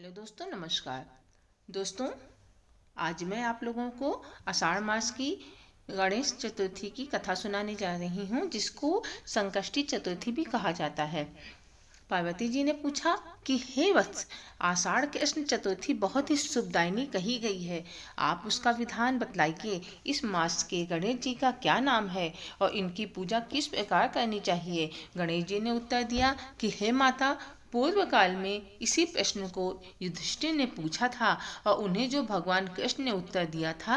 Hello दोस्तों, नमस्कार। दोस्तों, आज मैं आप लोगों को आषाढ़ मास की गणेश चतुर्थी की कथा सुनाने जा रही हूँ, जिसको संकष्टी चतुर्थी भी कहा जाता है। पार्वती जी ने पूछा कि हे वत्स, आषाढ़ कृष्ण चतुर्थी बहुत ही शुभदायिनी कही गई है। आप उसका विधान बतलाइए। इस मास के गणेश जी का क्या नाम है और इनकी पूजा किस प्रकार करनी चाहिए। गणेश जी ने उत्तर दिया कि हे माता, पूर्व काल में इसी प्रश्न को युधिष्ठिर ने पूछा था और उन्हें जो भगवान कृष्ण ने उत्तर दिया था,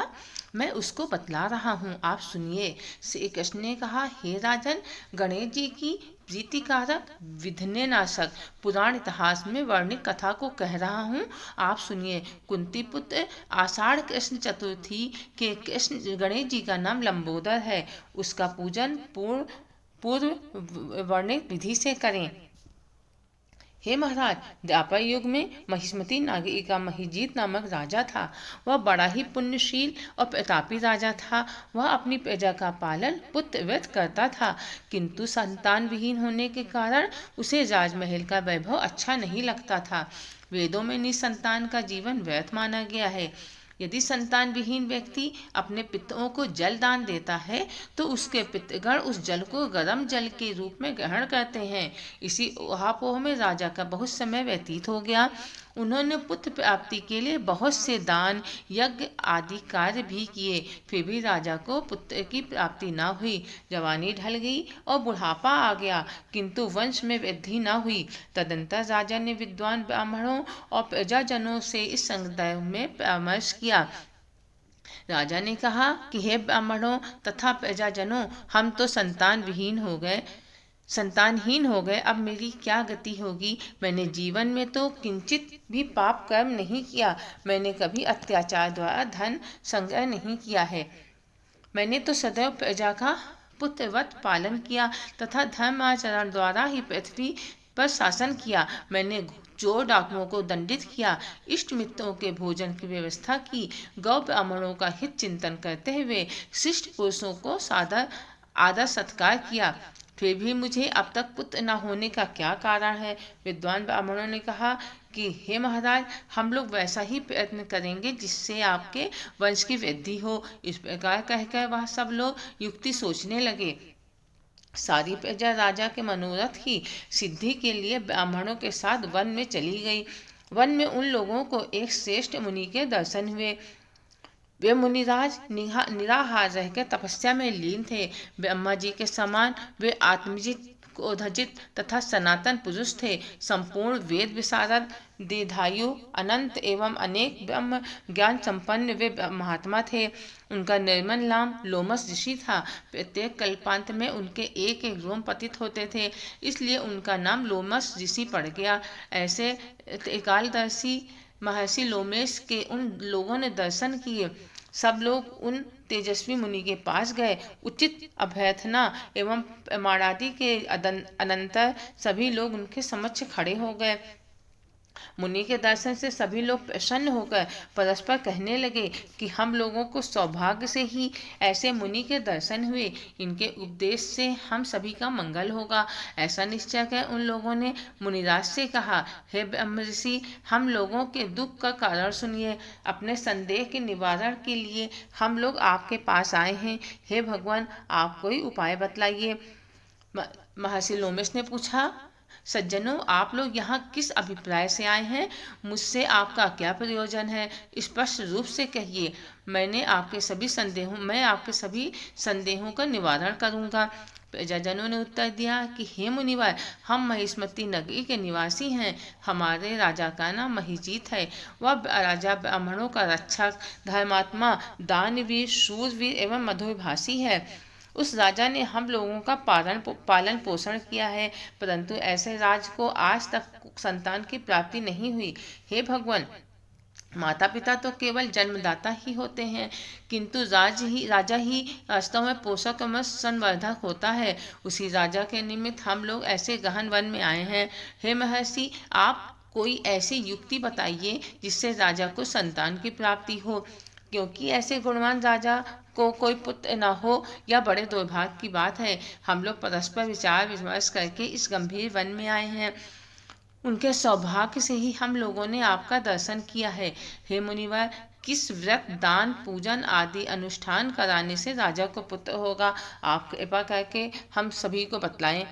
मैं उसको बतला रहा हूँ, आप सुनिए। श्री कृष्ण ने कहा, हे राजन, गणेश जी की प्रीतिकारक विघ्न नाशक पुराण इतिहास में वर्णित कथा को कह रहा हूँ, आप सुनिए। कुंती पुत्र आषाढ़ कृष्ण चतुर्थी के कृष्ण गणेश जी का नाम लंबोदर है। उसका पूजन पूर्व वर्णित विधि से करें। हे महाराज, द्वापर युग में महिष्मती नागी का महिजीत नामक राजा था। वह बड़ा ही पुण्यशील और प्रतापी राजा था। वह अपनी प्रजा का पालन पुत्र व्रत करता था, किंतु संतान विहीन होने के कारण उसे राजमहल का वैभव अच्छा नहीं लगता था। वेदों में निसंतान का जीवन व्यर्थ माना गया है। यदि संतान विहीन व्यक्ति अपने पितरों को जल दान देता है तो उसके पितृगण उस जल को गर्म जल के रूप में ग्रहण करते हैं। इसी ऊहापोह में राजा का बहुत समय व्यतीत हो गया। उन्होंने पुत्र प्राप्ति के लिए बहुत से दान यज्ञ आदि कार्य भी किए, फिर भी राजा को पुत्र की प्राप्ति न हुई। जवानी ढल गई और बुढ़ापा आ गया, किंतु वंश में वृद्धि न हुई। तदंतर राजा ने विद्वान ब्राह्मणों और प्रजाजनों से इस संदर्भ में परामर्श किया। राजा ने कहा कि हे ब्राह्मणों तथा प्रजाजनों, हम तो संतानहीन हो गए, अब मेरी क्या गति होगी। मैंने जीवन में तो किंचित भी पाप कर्म नहीं किया। मैंने कभी अत्याचार द्वारा धन संग्रह नहीं किया है। मैंने तो सदैव प्रजा का पुत्रवत पालन किया तथा धर्माचरण द्वारा ही पृथ्वी पर शासन किया। मैंने चोर डाकुओं को दंडित किया, इष्ट मित्रों के भोजन की व्यवस्था की, गौ ब्राह्मणों का हित चिंतन करते हुए शिष्ट पुरुषों को सादर आदर सत्कार किया। फिर भी मुझे अब तक पुत्र न होने का क्या कारण है। विद्वान ब्राह्मणों ने कहा कि हे महाराज, हम लोग वैसा ही प्रयत्न करेंगे जिससे आपके वंश की वृद्धि हो। इस प्रकार कहकर वह सब लोग युक्ति सोचने लगे। सारी प्रजा राजा के मनोरथ की सिद्धि के लिए ब्राह्मणों के साथ वन में चली गई। वन में उन लोगों को एक श्रेष्ठ मुनि के दर्शन हुए। वे मुनिराज निराहार रहकर तपस्या में लीन थे। ब्रह्मा जी के समान वे आत्मजित क्रोधजित तथा सनातन पुरुष थे। संपूर्ण वेद विशारद, दीर्घायु, अनंत एवं अनेक ब्रह्म ज्ञान संपन्न वे महात्मा थे। उनका निर्मल नाम लोमस ऋषि था। प्रत्येक कल्पांत में उनके एक एक रोम पतित होते थे, इसलिए उनका नाम लोमस ऋषि पड़ गया। ऐसे त्रिकालदर्शी महर्षि लोमेश के उन लोगों ने दर्शन किए। सब लोग उन तेजस्वी मुनि के पास गए। उचित अभ्यर्थना एवं प्रमाणादि के अनंतर सभी लोग उनके समक्ष खड़े हो गए। मुनि के दर्शन से सभी लोग प्रसन्न होकर परस्पर कहने लगे कि हम लोगों को सौभाग्य से ही ऐसे मुनि के दर्शन हुए। इनके उपदेश से हम सभी का मंगल होगा। ऐसा निश्चय कर उन लोगों ने मुनिराज से कहा, हे ब्रह्म ऋषि, हम लोगों के दुख का कारण सुनिए। अपने संदेह के निवारण के लिए हम लोग आपके पास आए हैं। हे भगवान, आप कोई उपाय बतलाइए। महर्षि लोमेश ने पूछा, सज्जनों, आप लोग यहाँ किस अभिप्राय से आए हैं? मुझसे आपका क्या प्रयोजन है? स्पष्ट रूप से कहिए। मैं आपके सभी संदेहों का निवारण करूंगा। प्रजाजनों ने उत्तर दिया कि हे मुनिवर, हम महिष्मती नगरी के निवासी हैं। हमारे राजा का नाम महिजीत है। वह राजा ब्राह्मणों का रक्षक, धर्मात्मा, दानवीर, शूरवीर एवं मधुरभाषी है। उस राजा ने हम लोगों का पालन पोषण किया है, परंतु ऐसे राज को आज तक संतान की प्राप्ति नहीं हुई। हे भगवान, माता पिता तो केवल जन्मदाता ही होते हैं, किंतु राजा ही वास्तव में पोषक एवं संवर्धक होता है। उसी राजा के निमित्त हम लोग ऐसे गहन वन में आए हैं। हे महर्षि, आप कोई ऐसी युक्ति बताइए जिससे राजा को संतान की प्राप्ति हो, क्योंकि ऐसे गुणवान राजा को कोई पुत्र न हो यह बड़े दुर्भाग्य की बात है। हम लोग परस्पर विचार विमर्श करके इस गंभीर वन में आए हैं। उनके सौभाग्य से ही हम लोगों ने आपका दर्शन किया है। हे मुनिवर, किस व्रत, दान, पूजन आदि अनुष्ठान कराने से राजा को पुत्र होगा? आप कृपा करके हम सभी को बतलाएं।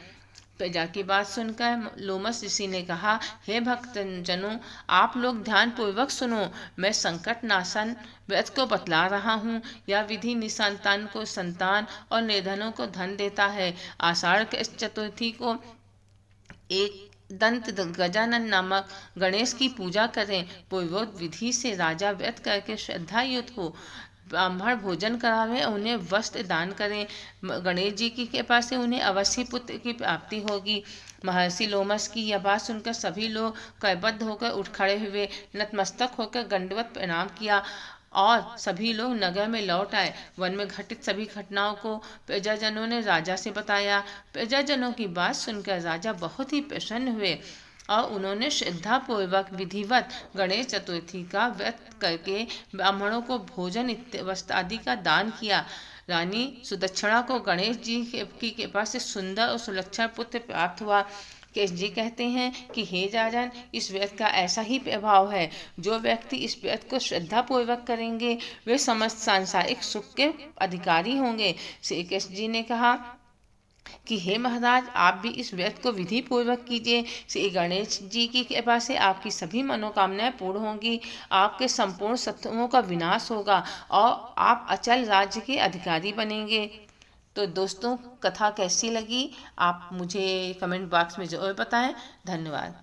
प्रजा की बात सुनकर लोमस ऋषि ने कहा, हे भक्तजनों, आप लोग ध्यान पूर्वक सुनो। मैं संकट नाशन व्रत को बतला रहा हूँ। यह विधि निसंतान को संतान और निर्धनों को धन देता है। आषाढ़ चतुर्थी को एक दंत गजानन नामक गणेश की पूजा करें। पूर्वोक्त विधि से राजा व्रत करके श्रद्धा युक्त हो ब्राह्मण भोजन करावे, उन्हें वस्त्र दान करें। गणेश जी की कृपा से उन्हें अवश्य पुत्र की प्राप्ति होगी। महर्षि लोमस की यह बात सुनकर सभी लोग करबद्ध होकर उठ खड़े हुए, नतमस्तक होकर दंडवत प्रणाम किया और सभी लोग नगर में लौट आए। वन में घटित सभी घटनाओं को प्रजाजनों ने राजा से बताया। प्रजाजनों की बात सुनकर राजा बहुत ही प्रसन्न हुए और उन्होंने श्रद्धा पूर्वक विधिवत गणेश चतुर्थी का व्रत करके ब्राह्मणों को भोजन वस्त्र आदि का दान किया। रानी सुदक्षिणा को गणेश जी की कृपा से सुंदर और सुलक्षण पुत्र प्राप्त हुआ। केश जी कहते हैं कि हे राजन, इस व्रत का ऐसा ही प्रभाव है। जो व्यक्ति इस व्रत को श्रद्धा पूर्वक करेंगे वे समस्त सांसारिक सुख के अधिकारी होंगे। श्री कृष्ण जी ने कहा कि हे महाराज, आप भी इस व्रत को विधि पूर्वक कीजिए। श्री गणेश जी की कृपा से आपकी सभी मनोकामनाएं पूर्ण होंगी, आपके संपूर्ण शत्रुओं का विनाश होगा और आप अचल राज्य के अधिकारी बनेंगे। तो दोस्तों, कथा कैसी लगी आप मुझे कमेंट बॉक्स में ज़रूर बताएं। धन्यवाद।